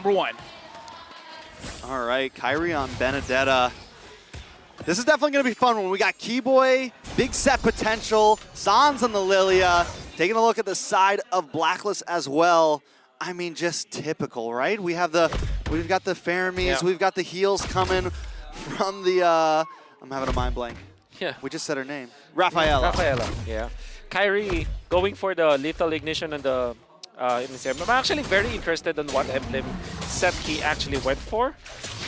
number 1. All right, Kyrie on Benedetta. This is definitely going to be fun when we got Keyboy, big set potential, Sans on the Lilia, taking a look at the side of Blacklist as well. I mean, just typical, right? We've got the Faramis, we've got the heals coming from the, I'm having a mind blank. Yeah. We just said her name. Rafaela. Yeah. Kyrie going for the lethal ignition and the I'm actually very interested in what emblem set he actually went for.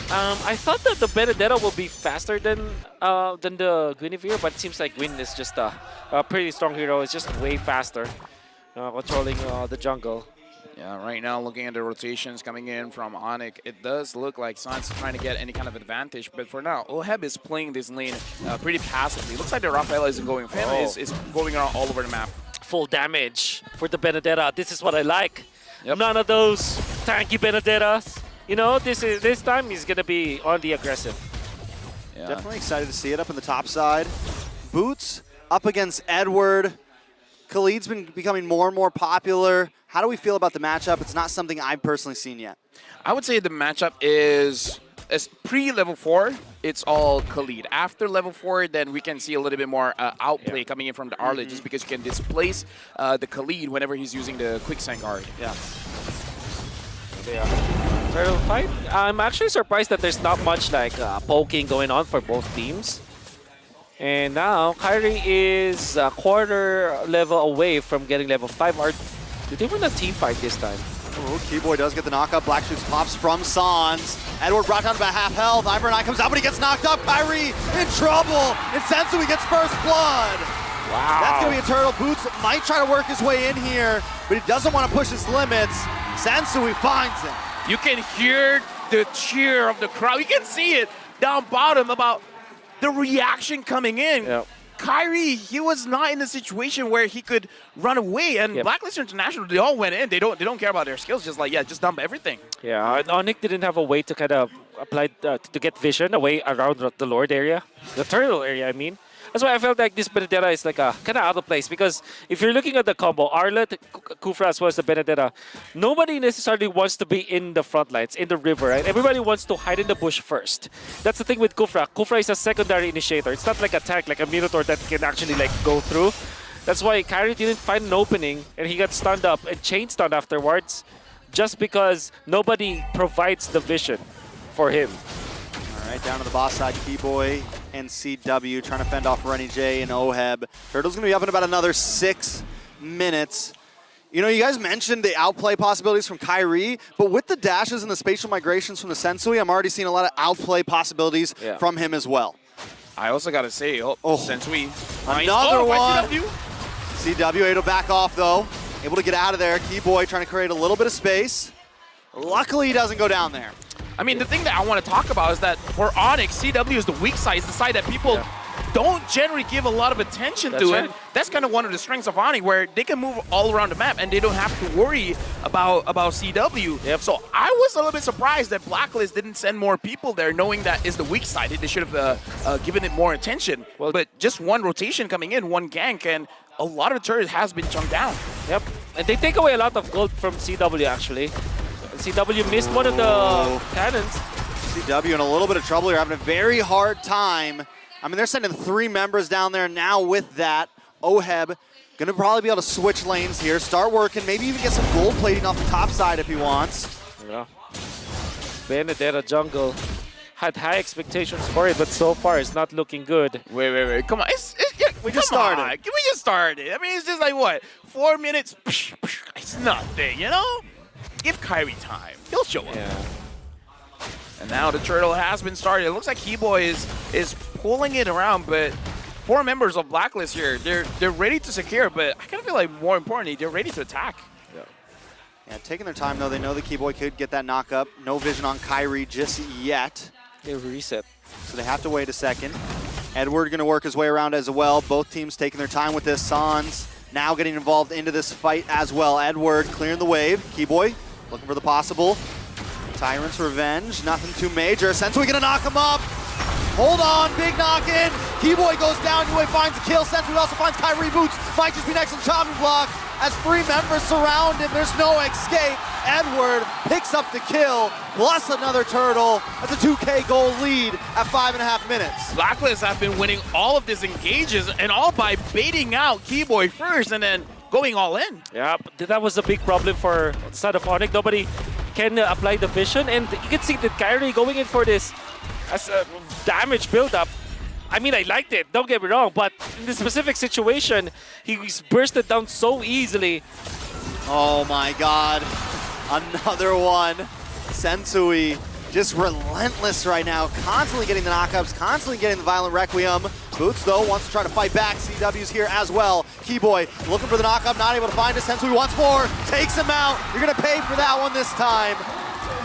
I thought that the Benedetta will be faster than the Guinevere, but it seems like Gwyn is just a pretty strong hero. It's just way faster, controlling the jungle. Yeah, right now looking at the rotations coming in from Onic, it does look like Sans is trying to get any kind of advantage, but for now, Oheb is playing this lane pretty passively. Looks like the Rafaela isn't going for him, is going around all over the map. Full damage for the Benedetta. This is what I like. Yep. None of those tanky Benedettas. You know, this time he's gonna be on the aggressive. Yeah. Definitely excited to see it up in the top side. Boots up against Edward. Khalid's been becoming more and more popular. How do we feel about the matchup? It's not something I've personally seen yet. I would say the matchup is pre-level 4, it's all Khalid. After level 4, then we can see a little bit more outplay coming in from the Arlet, just because you can displace the Khalid whenever he's using the quicksand guard. Yeah. Turtle fight. I'm actually surprised that there's not much like poking going on for both teams. And now Kyrie is a quarter level away from getting level 5. Did they win a team fight this time? Oh, Keyboy does get the knockup. Black shoots pops from Sans. Edward brought down to about half health. Ivory comes out, but he gets knocked up. Kyrie in trouble. And Sensui gets first blood. Wow. That's going to be a turtle. Boots might try to work his way in here, but he doesn't want to push his limits. Sensui finds him. You can hear the cheer of the crowd. You can see it down bottom about the reaction coming in. Yep. Kyrie, he was not in a situation where he could run away, and Blacklist International, they all went in. They don't care about their skills. Just like, just dump everything. Yeah, Onic didn't have a way to kind of apply to get vision away around the Lord area, the turtle area. I mean, that's why I felt like this Benedetta is like a kind of out of place, because if you're looking at the combo, Arlet, Kufra as well as the Benedetta, nobody necessarily wants to be in the front lines, in the river, right? Everybody wants to hide in the bush first. That's the thing with Kufra. Kufra is a secondary initiator. It's not like a tank, like a Minotaur that can actually like go through. That's why Kyrie didn't find an opening, and he got stunned up and chain stunned afterwards, just because nobody provides the vision for him. All right, down to the boss side, Keyboy and CW trying to fend off Rennie J and Oheb. Turtle's gonna be up in about another 6 minutes. You know, you guys mentioned the outplay possibilities from Kyrie, but with the dashes and the spatial migrations from the Sensui, I'm already seeing a lot of outplay possibilities from him as well. I also gotta say, Sensui. Another one. CW able to back off though. Able to get out of there. Keyboy trying to create a little bit of space. Luckily he doesn't go down there. I mean, the thing that I want to talk about is that for Onic, CW is the weak side. It's the side that people don't generally give a lot of attention to. Right. And that's kind of one of the strengths of Onic, where they can move all around the map and they don't have to worry about CW. Yep. So I was a little bit surprised that Blacklist didn't send more people there, knowing that is the weak side. They should have given it more attention. Well, but just one rotation coming in, one gank, and a lot of the turret has been chunked down. Yep, and they take away a lot of gold from CW actually. CW missed one of the cannons. CW in a little bit of trouble here, having a very hard time. I mean, they're sending 3 members down there now with that. Oheb going to probably be able to switch lanes here, start working, maybe even get some gold plating off the top side if he wants. Yeah. Benedetta jungle had high expectations for it, but so far it's not looking good. Wait. Come on. We just started. We just started. I mean, it's just like, what, 4 minutes? It's nothing, you know? Give Kyrie time. He'll show up. Yeah. And now the turtle has been started. It looks like Keyboy is pulling it around, but 4 members of Blacklist here, they're ready to secure, but I kind of feel like more importantly, they're ready to attack. Yeah, taking their time though. They know the Keyboy could get that knock up. No vision on Kyrie just yet. They reset. So they have to wait a second. Edward going to work his way around as well. Both teams taking their time with this. Sans now getting involved into this fight as well. Edward clearing the wave. Keyboy looking for the possible. Tyrant's Revenge, nothing too major. Sensui gonna knock him up. Hold on, big knock in. Keyboy goes down, Yue finds a kill. Sensui also finds Kyrie Boots. Might just be next on chopping block as 3 members surround him. There's no escape. Edward picks up the kill, plus another turtle. That's a 2K gold lead at 5.5 minutes. Blacklist have been winning all of these engages, and all by baiting out Keyboy first and then going all in. Yeah, that was a big problem for the side of Onic. Nobody can apply the vision, and you can see that Kyrie going in for this as a damage build-up. I mean, I liked it, don't get me wrong, but in this specific situation, he's bursted down so easily. Oh my god. Another one. Sensui just relentless right now, constantly getting the knockups, constantly getting the violent requiem. Boots, though, wants to try to fight back. CW's here as well. Keyboy looking for the knockup, not able to find it. Sensui wants more, takes him out. You're going to pay for that one this time.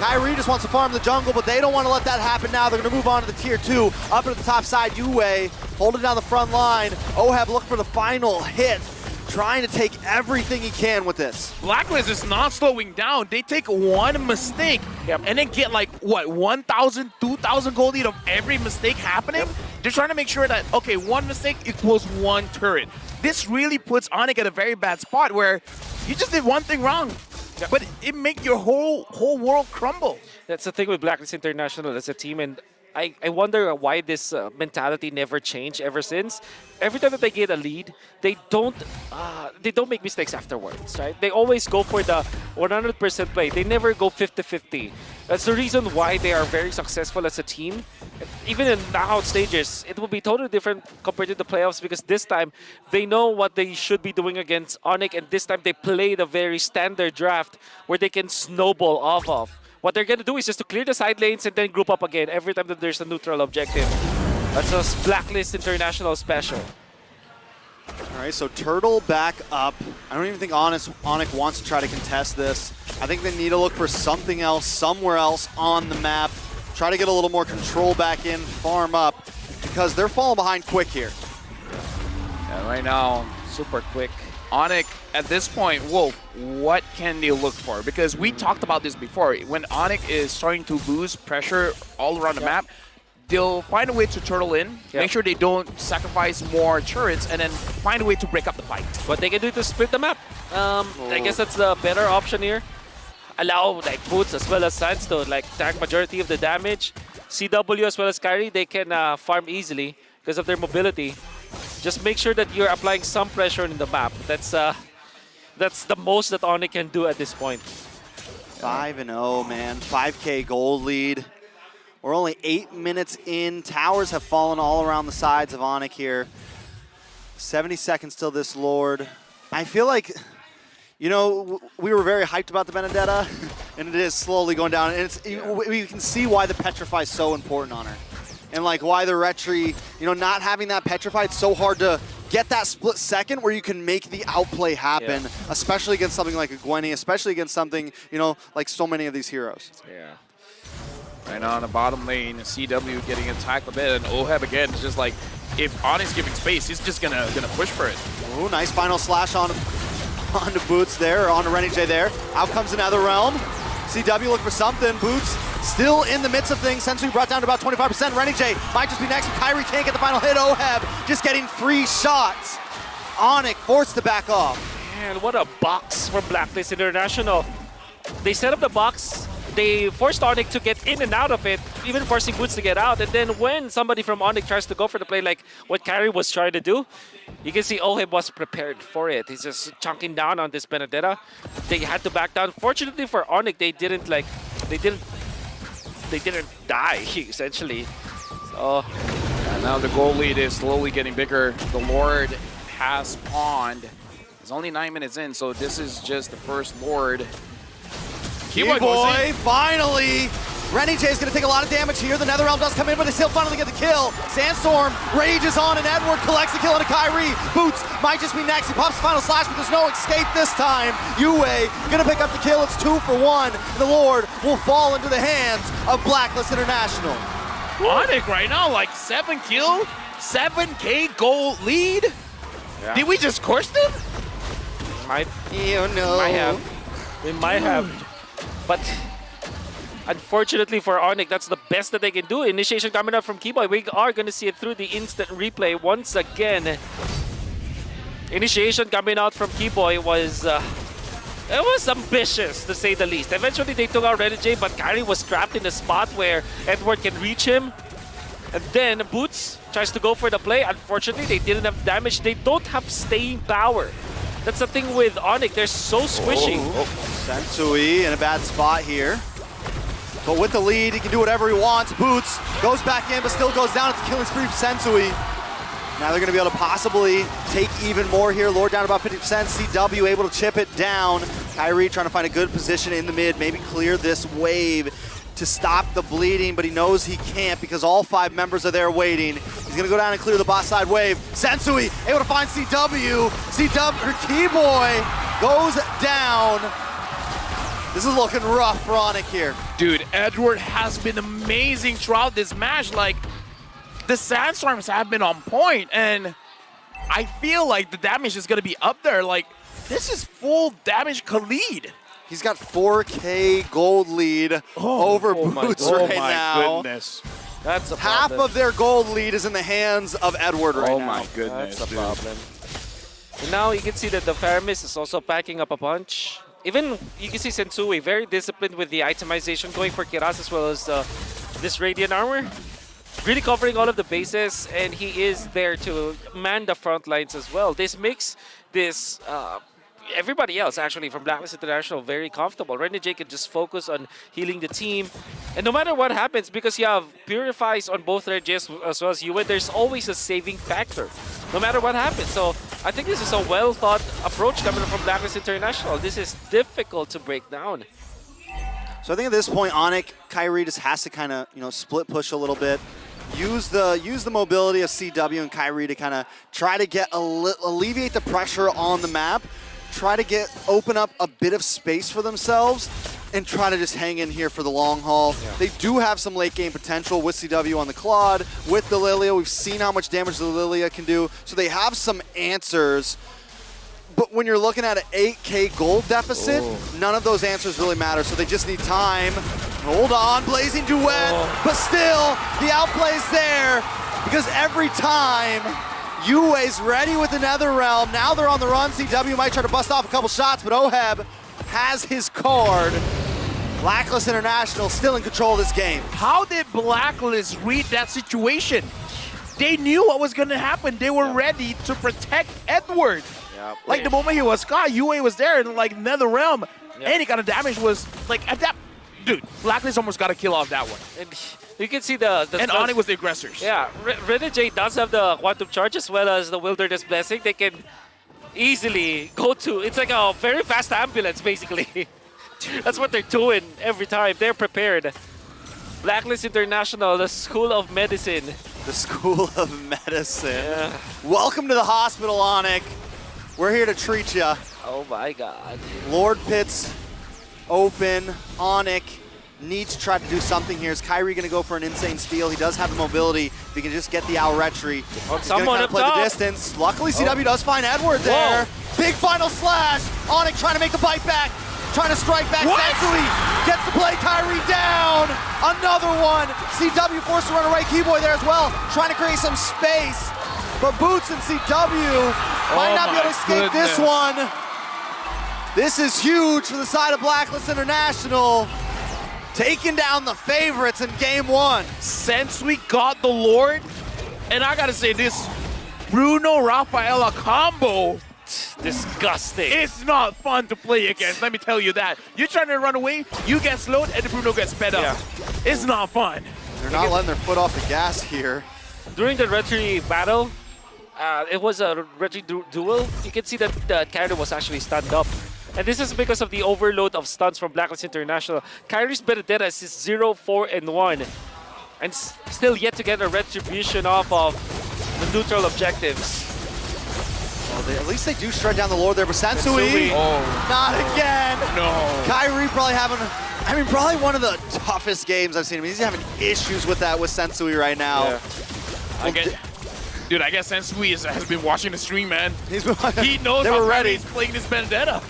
Kyrie just wants to farm the jungle, but they don't want to let that happen now. They're going to move on to the tier 2. Up at the top side, Yue holding down the front line. Oheb looking for the final hit, trying to take everything he can with this. Blacklist is not slowing down. They take one mistake and then get like, what, 1,000, 2,000 gold lead of every mistake happening? They're trying to make sure that, okay, one mistake equals one turret. This really puts Onic at a very bad spot where you just did one thing wrong, but it make your whole world crumble. That's the thing with Blacklist International as a team, and I wonder why this mentality never changed ever since. Every time that they get a lead, they don't make mistakes afterwards, right? They always go for the 100% play. They never go 50-50. That's the reason why they are very successful as a team. Even in knockout stages, it will be totally different compared to the playoffs because this time they know what they should be doing against Onic, and this time they played a very standard draft where they can snowball off of. What they're going to do is just to clear the side lanes and then group up again every time that there's a neutral objective. That's a Blacklist International special. All right, so Turtle back up. I don't even think Onic wants to try to contest this. I think they need to look for something else, somewhere else on the map. Try to get a little more control back in, farm up, because they're falling behind quick here. Yeah, right now, super quick. Onic, at this point, Wolf, what can they look for? Because we talked about this before. When Onic is starting to lose pressure all around the map, they'll find a way to turtle in, make sure they don't sacrifice more turrets, and then find a way to break up the fight. What they can do to split the map. I guess that's the better option here. Allow like Boots as well as Sands to like tank majority of the damage. CW as well as Kyrie, they can farm easily because of their mobility. Just make sure that you're applying some pressure in the map. That's the most that Onic can do at this point. 5-0, man. 5K gold lead. We're only 8 minutes in. Towers have fallen all around the sides of Onic here. 70 seconds till this Lord. I feel like, you know, we were very hyped about the Benedetta, and it is slowly going down. And we can see why the Petrify is so important on her. And like why the Retri, you know, not having that Petrify, it's so hard to get that split second where you can make the outplay happen, especially against something like a Gwenny, especially against something, you know, like so many of these heroes. Yeah. Right now on the bottom lane, CW getting attacked a bit, and Oheb again is just like, if Onic's giving space, he's just gonna push for it. Ooh, nice final slash onto Boots there, or onto Renny J there. Out comes another realm. CW look for something. Boots still in the midst of things. Sensui brought down to about 25%. Renny J might just be next. Kyrie can't get the final hit. Oheb just getting free shots. Onic forced to back off. Man, what a box from Blacklist International. They set up the box. They forced Onic to get in and out of it, even forcing Boots to get out. And then when somebody from Onic tries to go for the play like what Kyrie was trying to do, you can see Oheb was prepared for it. He's just chunking down on this Benedetta. They had to back down. Fortunately for Onic, they didn't die, essentially. So and now the goal lead is slowly getting bigger. The Lord has spawned. It's only 9 minutes in, so this is just the first Lord. Keyboy, finally! Renny J is going to take a lot of damage here. The Netherrealm does come in, but they still finally get the kill. Sandstorm rages on, and Edward collects the kill into Kyrie. Boots might just be next. He pops the final slash, but there's no escape this time. Yue going to pick up the kill. It's 2 for 1. The Lord will fall into the hands of Blacklist International. Onic right now, like 7 kill, 7K gold lead. Yeah. Did we just course them? Might have. We might have. But unfortunately for Onic, that's the best that they can do. Initiation coming up from Keyboy. We are going to see it through the instant replay once again. Initiation coming out from Keyboy was It was ambitious, to say the least. Eventually, they took out Renegade, but Kyrie was trapped in a spot where Edward can reach him. And then Boots tries to go for the play. Unfortunately, they didn't have damage. They don't have staying power. That's the thing with Onic. They're so squishy. Sensui in a bad spot here. But with the lead, he can do whatever he wants. Boots goes back in, but still goes down. It's a killing spree for Sensui. Now they're going to be able to possibly take even more here. Lord down about 50%. CW able to chip it down. Kyrie trying to find a good position in the mid, maybe clear this wave to stop the bleeding, but he knows he can't because all 5 members are there waiting. He's going to go down and clear the bot side wave. Sensui able to find CW. CW, Keyboy goes down. This is looking rough for Onic here. Dude, Edward has been amazing throughout this match. Like, the Sandstorms have been on point, and I feel like the damage is going to be up there. Like, this is full damage Khalid. He's got 4K gold lead over Boots right now. Oh my goodness. That's a Half problem. of their gold lead is in the hands of Edward right now. Oh my goodness, That's a dude. problem. And now you can see that the Faramis is also packing up a punch. Even you can see Sensui very disciplined with the itemization, going for Kiraz as well as this Radiant armor. Really covering all of the bases, and he is there to man the front lines as well. This makes this everybody else actually from Blacklist International very comfortable. Renegade can just focus on healing the team, and no matter what happens, because you have Purifies on both Regis as well as Yuen, there's always a saving factor, no matter what happens. So I think this is a well-thought approach coming from Blacklist International. This is difficult to break down. So I think at this point, Onic, Kyrie just has to kind of, split push a little bit. Use the mobility of CW and Kyrie to kind of try to get alleviate the pressure on the map. Try to open up a bit of space for themselves and try to just hang in here for the long haul. Yeah. They do have some late game potential with CW on the Claude, with the Lilia. We've seen how much damage the Lilia can do. So they have some answers. But when you're looking at an 8K gold deficit, none of those answers really matter. So they just need time. Hold on, Blazing Duet. But still, the outplay's there because every time Yue's ready with the Netherrealm. Now they're on the run. CW might try to bust off a couple shots, but Oheb has his card. Blacklist International still in control of this game. How did Blacklist read that situation? They knew what was going to happen. They were ready to protect Edward. Like the moment he was caught, Yue was there, and like Netherrealm, any kind of damage was like at that. Dude, Blacklist almost got a kill off that one. And you can see the and Onic was the aggressors. Yeah, Renegade does have the Quantum Charge as well as the Wilderness Blessing. They can easily go to, it's like a very fast ambulance basically. That's what they're doing every time. They're prepared. Blacklist International, the School of Medicine. The School of Medicine. Yeah. Welcome to the hospital, Onic. We're here to treat ya. Oh my god. Lord Pit's open. Onic needs to try to do something here. Is Kyrie going to go for an insane steal? He does have the mobility. If he can just get the Owl Retry, he's going to kind of play the distance. Luckily, CW does find Edward there. Big final slash. Onic trying to make the bite back. Trying to strike back. Sensui gets the play. Kyrie down. Another one. CW forced to run away. Keyboy there as well. Trying to create some space. But Boots and CW might not be able to escape this one. This is huge for the side of Blacklist International. Taking down the favorites in game one. Since we got the Lord, and I gotta say this Bruno Rafaela combo, disgusting. It's not fun to play against, let me tell you that. You're trying to run away, you get slowed, and the Bruno gets sped up. It's not fun. They're not letting their foot off the gas here. During the Retry battle, it was a Retry duel. You can see that the character was actually stunned up. And this is because of the overload of stuns from Blacklist International. Kyrie's Benedetta is 0-4-1. And still yet to get a retribution off of the neutral objectives. Well, at least they do strike down the Lord there, but Sensui, not again. No. Kyrie probably having, probably one of the toughest games I've seen him. He's having issues with that with Sensui right now. Yeah. Dude, I guess Sensui has been watching the stream, man. He knows they how were ready. Kyrie's playing this Benedetta.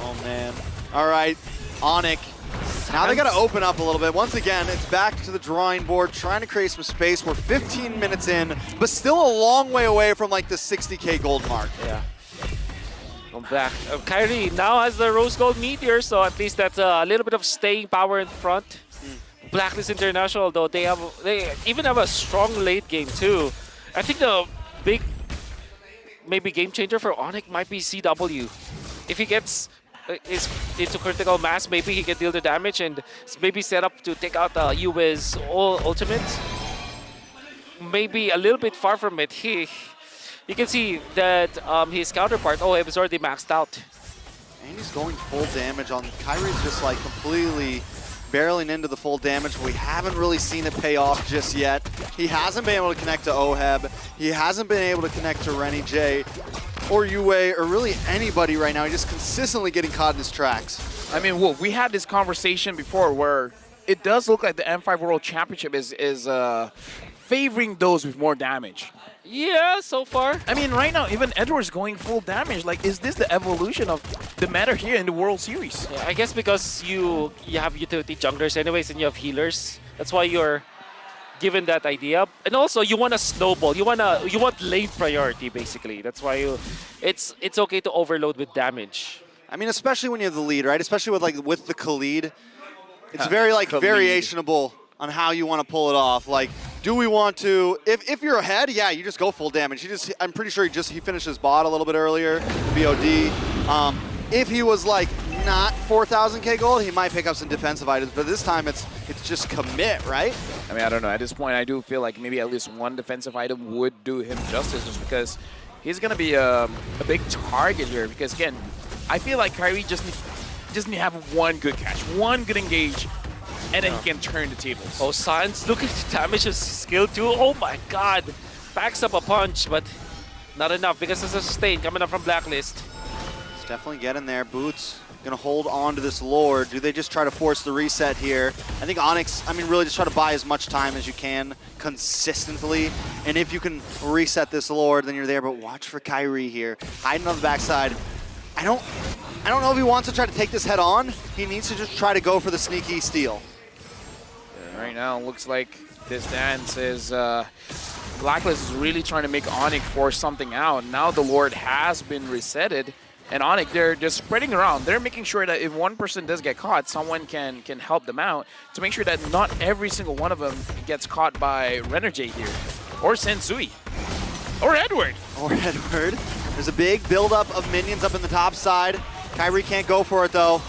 Oh, man. All right, Onic. Now they got to open up a little bit. Once again, it's back to the drawing board, trying to create some space. We're 15 minutes in, but still a long way away from like the 60K gold mark. Yeah. Black. Kyrie now has the Rose Gold Meteor, so at least that's a little bit of staying power in front. Blacklist International, though, they even have a strong late game too. I think the big maybe game changer for Onic might be CW. If he gets into critical mass, maybe he can deal the damage and maybe set up to take out Yue's ultimate. Maybe a little bit far from it. You can see that his counterpart, OHEB, is already maxed out. And he's going full damage on Kyrie's just like completely barreling into the full damage. We haven't really seen it pay off just yet. He hasn't been able to connect to OHEB. He hasn't been able to connect to Renny J or Yue or really anybody right now. He's just consistently getting caught in his tracks. I mean, Wolf, we had this conversation before where it does look like the M5 World Championship is favoring those with more damage. Yeah, so far. I mean, right now, even Edward's going full damage. Like, is this the evolution of the meta here in the World Series? Yeah, I guess because you have utility junglers anyways and you have healers. That's why you're given that idea. And also, you want a snowball. You want lane priority, basically. That's why it's okay to overload with damage. I mean, especially when you have the lead, right? Especially with the Khalid. It's very variationable on how you want to pull it off. Like, do we want to, if you're ahead, yeah, you just go full damage. I'm pretty sure he finished his bot a little bit earlier, BOD. If he was like not 4,000k gold, he might pick up some defensive items, but this time it's just commit, right? I mean, I don't know. At this point, I do feel like maybe at least one defensive item would do him justice, just because he's going to be a big target here. Because again, I feel like Kyrie just need to have one good catch, one good engage, and then he can turn the tables. Oh, Sans, look at the damage his skill too. Oh my god. Backs up a punch, but not enough because there's a sustain coming up from Blacklist. It's definitely getting there. Boots gonna hold on to this Lord. Do they just try to force the reset here? I think Onyx, really just try to buy as much time as you can consistently. And if you can reset this Lord, then you're there. But watch for Kyrie here. Hiding on the backside. I don't know if he wants to try to take this head on. He needs to just try to go for the sneaky steal. Right now, it looks like this dance is Blacklist is really trying to make Onic force something out. Now the Lord has been resetted, and Onic, they're just spreading around. They're making sure that if one person does get caught, someone can help them out to make sure that not every single one of them gets caught by Renerjay here, or Sensui, or Edward. Or Edward. There's a big buildup of minions up in the top side. Kyrie can't go for it though.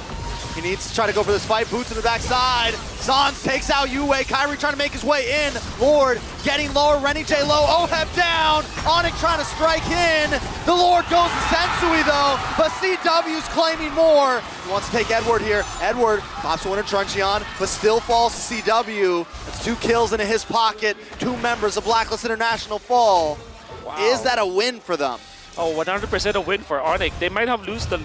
He needs to try to go for this fight. Boots in the backside. Sans takes out Yue. Kyrie trying to make his way in. Lord getting lower. Renny J low. OHEB down. Onic trying to strike in. The Lord goes to Sensui though, but CW's claiming more. He wants to take Edward here. Edward pops a winner Truncheon, but still falls to CW. That's 2 kills into his pocket. 2 members of Blacklist International fall. Wow. Is that a win for them? Oh, 100% a win for Onic. They might have lost the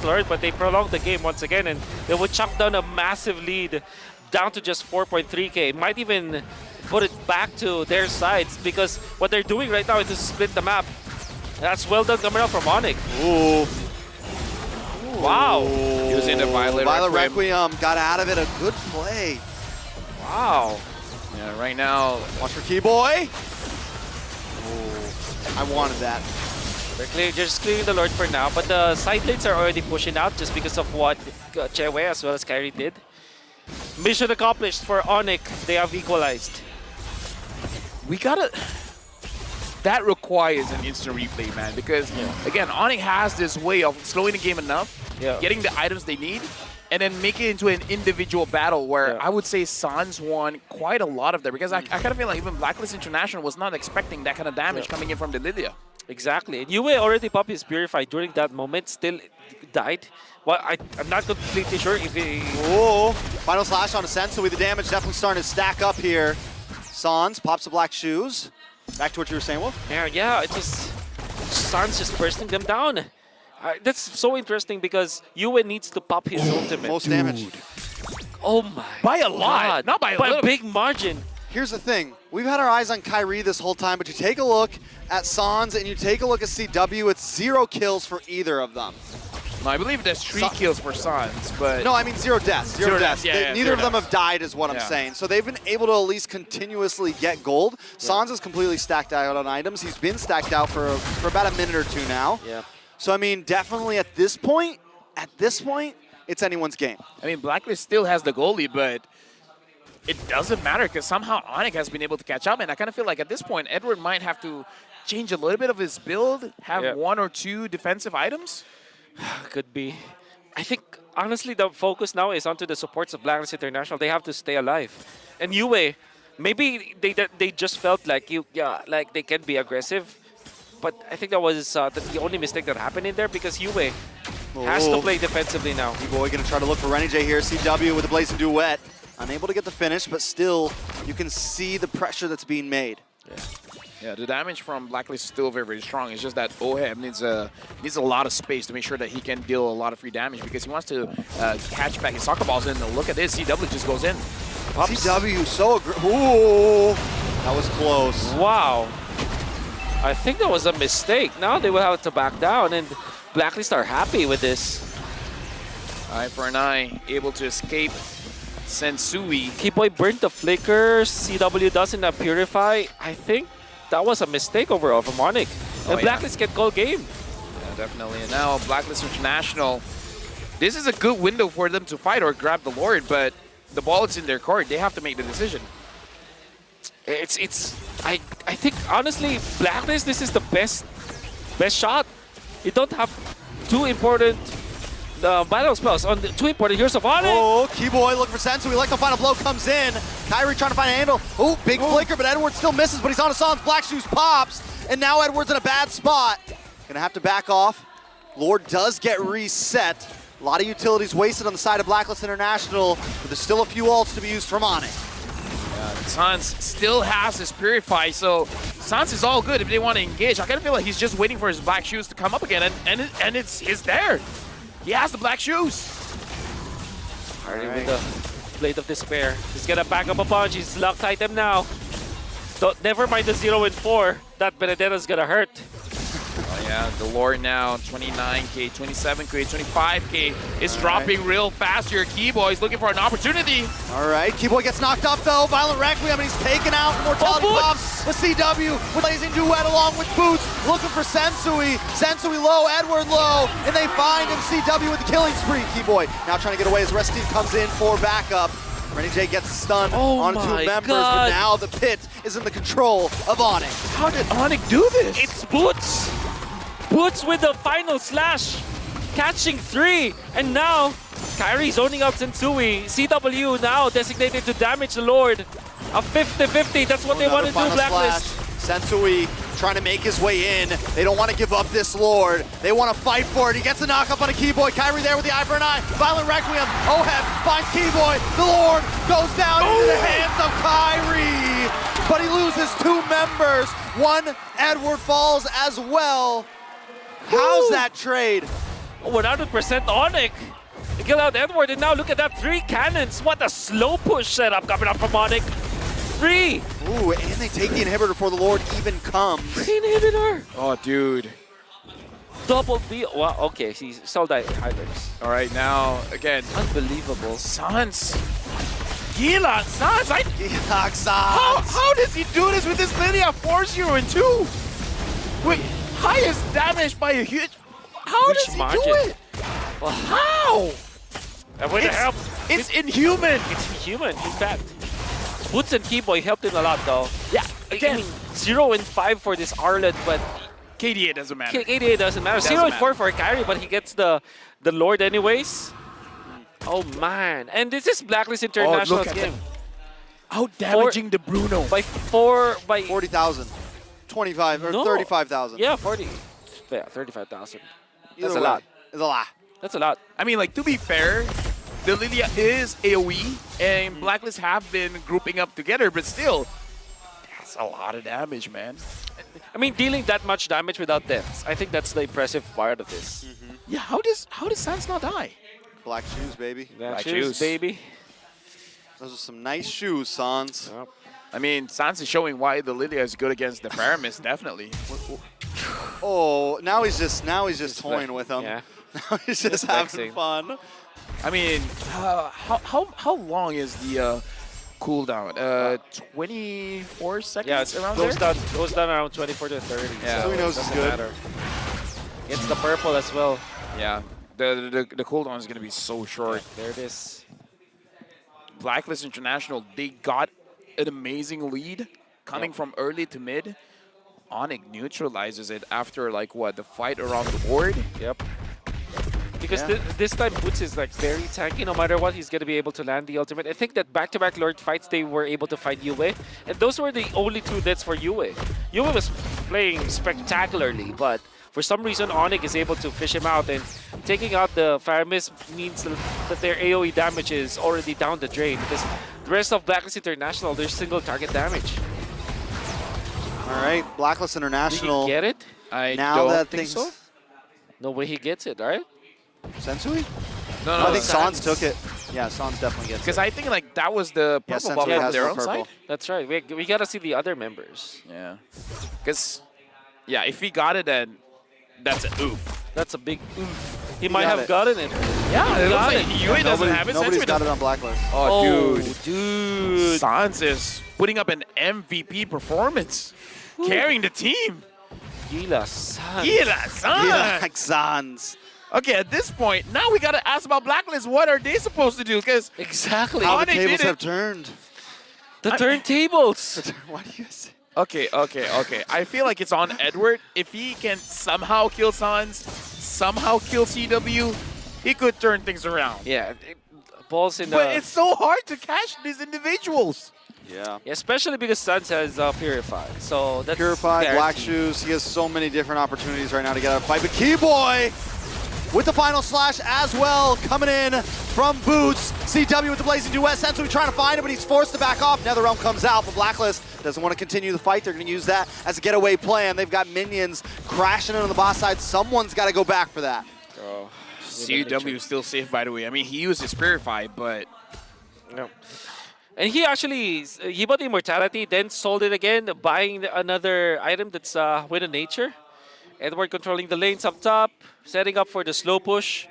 Lord, but they prolonged the game once again, and they would chuck down a massive lead down to just 4.3k. Might even put it back to their sides, because what they're doing right now is to split the map. That's well done coming out from Onic. Ooh. Wow. He was in the Violet Requiem. Got out of it. A good play. Wow. Yeah, right now. Watch for Keyboy. I wanted that. They're just clearing the Lord for now, but the side lanes are already pushing out just because of what Chewe as well as Kyrie did. Mission accomplished for Onic. They have equalized. We gotta. That requires an instant replay, man, because again, Onic has this way of slowing the game enough, getting the items they need, and then make it into an individual battle where I would say Sans won quite a lot of that, because I kind of feel like even Blacklist International was not expecting that kind of damage coming in from the Lilia. Exactly. And Yue already popped his Purify during that moment, still died. Well, I'm not completely sure if he... Oh, final slash on a Sensui. The damage definitely starting to stack up here. Sans pops the black shoes. Back to what you were saying, Wolf? Yeah, it's just... Sans just bursting them down. That's so interesting because Yue needs to pop his ultimate. Most damage. Oh my By a lot, God. not by a By little. a big margin. Here's the thing. We've had our eyes on Kyrie this whole time, but you take a look at Sans and you take a look at CW, it's 0 kills for either of them. No, I believe there's 3 kills for Sans, but... No, I mean 0 deaths. 0 deaths. Yeah, Neither of them have died is what I'm saying. So they've been able to at least continuously get gold. Sans is completely stacked out on items. He's been stacked out for about a minute or two now. Yeah. So, I mean, definitely at this point, it's anyone's game. I mean, Blacklist still has the goalie, but it doesn't matter because somehow Onic has been able to catch up. And I kind of feel like at this point, Edward might have to change a little bit of his build, have 1 or 2 defensive items. Could be. I think, honestly, the focus now is onto the supports of Blacklist International. They have to stay alive. And UA, maybe they just felt like like they can be aggressive. But I think that was the only mistake that happened in there because UA has to play defensively now. B-Boy going to try to look for Renny J here. CW with the Blazing Duet. Unable to get the finish, but still, you can see the pressure that's being made. Yeah, the damage from Blacklist is still very, very strong. It's just that Oheb needs a lot of space to make sure that he can deal a lot of free damage because he wants to catch back his soccer balls. And look at this, CW just goes in. CW so aggressive. Ooh, that was close. Wow. I think that was a mistake. Now they will have to back down, and Blacklist are happy with this. Eye for an eye, able to escape Sensui. Keyboy burnt the flickers. CW doesn't purify. I think that was a mistake overall from Onic. And Blacklist can call game. Yeah, definitely. And now Blacklist International. This is a good window for them to fight or grab the Lord, but the ball is in their court. They have to make the decision. I think honestly, Blacklist, this is the best shot. You don't have too important battle spells on the 2 important heroes of Onic. Oh, Keyboy looking for Sensu. We like the final blow comes in. Kyrie trying to find a handle. Oh, big flicker, but Edward still misses, but he's on a song. Black Shoes pops, and now Edward's in a bad spot. Gonna have to back off. Lord does get reset. A lot of utilities wasted on the side of Blacklist International, but there's still a few ults to be used from Onic. Sans still has his Purify, so Sans is all good if they want to engage. I kind of feel like he's just waiting for his Black Shoes to come up again, and it's there. He has the Black Shoes. Hardy with the Blade of Despair. He's gonna back up a bunch. He's locked item now. Never mind the 0 and 4. That Benedetta's gonna hurt. Oh yeah, the Lord now, 29K, 27K, 25K. It's dropping real fast here. Keyboy's looking for an opportunity. All right, Keyboy gets knocked off though. Violent Requiem, and he's taken out. Mortality pops. The CW with Blazing Duet along with Boots, looking for Sensui. Sensui low, Edward low, and they find him. CW with the killing spree. Keyboy now trying to get away as the rest of the team comes in for backup. Renny J gets stunned on 2 members, but now the pit is in the control of Onic. How did Onic do this? It's Boots. Boots with the final slash, catching 3, and now Kyrie zoning out Sensui. CW now designated to damage the Lord. A 50-50, that's what they want to do, Blacklist. Sensui trying to make his way in. They don't want to give up this Lord. They want to fight for it. He gets a knock up on a Keyboy. Kyrie there with the eye for an eye. Violent Requiem. Oheb finds Keyboy. The Lord goes down into the hands of Kyrie. But he loses 2 members. 1 Edward falls as well. How's that trade? 100% Onic. They kill out Edward, and now look at that, 3 cannons. What a slow push setup coming up from Onic. 3. Ooh, and they take the inhibitor before the Lord even comes. Inhibitor. Oh, dude. Double B. Well, okay, he sold that items. All right, now, again. Unbelievable. Sans. Gila, Sans. How does he do this with this Lydia 4-0 and 2? Wait, highest damage by a huge... How does he do it? Well, how? And with the help. It's inhuman. It's inhuman, in fact. Boots and Keyboy helped him a lot, though. Yeah, again. I mean, 0 and 5 for this Arlet, but... KDA doesn't matter. KDA doesn't matter. 0 and 4 for Kyrie, but he gets the Lord anyways. Oh, man. And this is Blacklist International's game. Out damaging the Bruno. By 40,000. 25 or 35,000. Yeah, 40. Yeah, 35,000. That's a way, lot. It's a lot. That's a lot. I mean, like, to be fair, the Lilia is AoE, and Blacklist have been grouping up together, but still, that's a lot of damage, man. I mean, dealing that much damage without deaths, I think that's the impressive part of this. Yeah, how does Sans not die? Black shoes, baby. Black shoes, baby. Those are some nice shoes, Sans. Yep. I mean, Sans is showing why the Lilia is good against the Paramis, definitely. Oh, now he's just toying with him. Yeah. Now he's just having fun. I mean, how long is the cooldown? 24 seconds Yeah, around goes there? down around 24 to 30. Yeah, so he knows it's good. Matter. It's the purple as well. Yeah, the cooldown is going to be so short. There it is. Blacklist International, they got an amazing lead coming from early to mid. Onic neutralizes it after, like, what, the fight around the board? Yep. Because this time Boots is like very tanky. No matter what, he's going to be able to land the ultimate. I think that back-to-back Lord fights, they were able to find Yue. And those were the only two deaths for Yue. Yue was playing spectacularly, but for some reason, Onic is able to fish him out. And taking out the Fire Mist means that their AoE damage is already down the drain. Because the rest of Blacklist International, there's single target damage. All right, Blacklist International. Did he get it? I Now don't that think things- so. No way he gets it, right? Sensui? No, I think Sans took it. Yeah, Sans definitely gets because it. I think like that was the Yeah, purple Sensui bubble on has their the own purple. side. That's right. We got to see the other members. Yeah, because if he got it, then that's an oof. That's a big oof. He might got have it. gotten it. Yeah, it looks got like it. Yue doesn't have it. Nobody's Sensui got it doesn't. on Blacklist. Oh, dude. Dude. Sans is putting up an MVP performance, carrying the team. Gila, son. Yeah, Sans. Yeah, like Sans. Okay, at this point, now we gotta ask about Blacklist. What are they supposed to do? Because Exactly. How Onic the tables did it. have turned. The turntables. Why do you say? okay. I feel like it's on Edward. If he can somehow kill Sans, somehow kill CW, he could turn things around. Yeah. Balls in the... But it's so hard to catch these individuals. Yeah. Especially because Suns has Purify. So that's Purify, Black guaranteed. Shoes. He has so many different opportunities right now to get out of fight. But Keyboy with the final slash as well, coming in from Boots. CW with the blazing duet. Sensui trying to find him, but he's forced to back off. Netherrealm comes out, but Blacklist doesn't want to continue the fight. They're going to use that as a getaway plan. They've got minions crashing in on the boss side. Someone's got to go back for that. Oh, CW is still safe, by the way. I mean, he used his Purify, but no. And he actually, he bought the Immortality, then sold it again, buying another item that's Wind of Nature. Edward controlling the lanes up top, setting up for the slow push,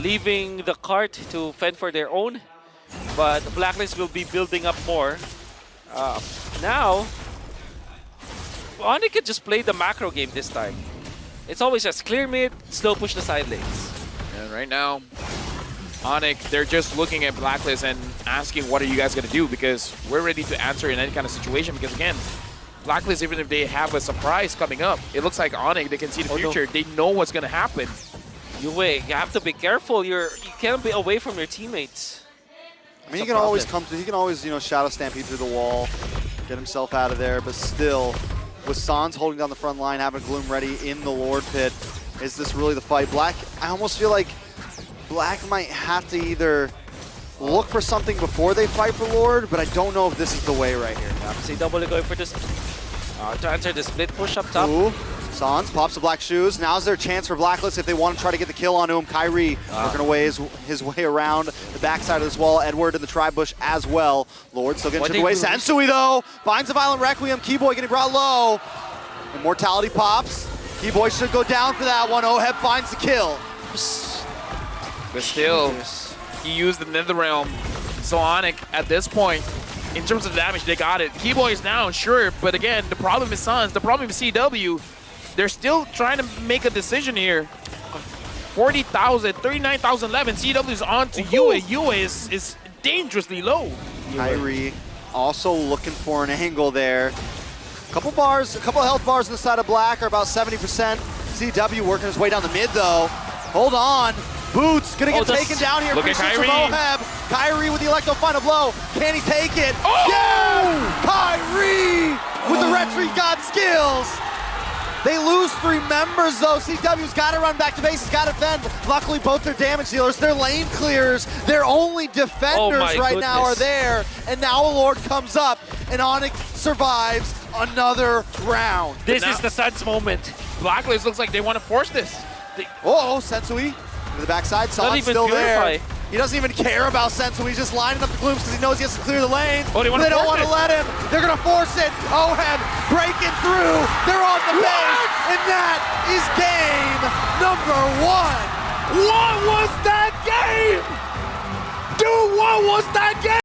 leaving the cart to fend for their own. But Blacklist will be building up more. Now, Onic can just play the macro game this time. It's always just clear mid, slow push the side lanes. and right now, Onic, they're just looking at Blacklist and asking, what are you guys going to do? Because we're ready to answer in any kind of situation. Because again, Blacklist, even if they have a surprise coming up, it looks like Onic, they can see the future. They know what's going to happen. You have to be careful. You can't be away from your teammates. I mean, he can always come to, he can always, shadow stampede through the wall, get himself out of there, but still, with Sans holding down the front line, having Gloom ready in the Lord Pit, is this really the fight? Black, I almost feel like Black might have to either look for something before they fight for Lord, but I don't know if this is the way right here. CW going for this, to answer the split push up top. Ooh, Sans pops the Black Shoes. Now's their chance for Blacklist if they want to try to get the kill onto him. Kyrie working away his way around the backside of this wall. Edward in the tri-bush as well. Lord still getting chipped away. Sensui, though, finds a Violent Requiem. Keyboy getting brought low. Immortality pops. Keyboy should go down for that one. Oheb finds the kill. But still, he used the Netherrealm. So Onic, at this point, in terms of damage, they got it. Keyboy is down, sure, but again, the problem is Sans, the problem is CW. They're still trying to make a decision here. 40,000, 39,011. CW is on to Yue. Yue is dangerously low. Kyrie also looking for an angle there. A couple health bars on the side of Black are about 70%. CW working his way down the mid though. Hold on. Boots gonna get taken down here. Look at Appreciate Kyrie. from Oheb. Kyrie with the Electro final blow. Can he take it? Oh! Yeah! Kyrie with the Retreat God skills. They lose 3 members though. CW's got to run back to base. He's got to defend. Luckily, both their damage dealers, their lane clears, their only defenders right now are there. And now a Lord comes up, and Onic survives another round. This is the Suns moment. Blacklist looks like they want to force this. Oh, Sensui to the backside. Sans even still Purify. there. He doesn't even care about Sensui. He's just lining up the glooms because he knows he has to clear the lanes. Oh, they But they don't force want to it. let him. They're going to force it. Oheb breaking through. They're on the base. And that is game number 1. What was that game? Dude, what was that game?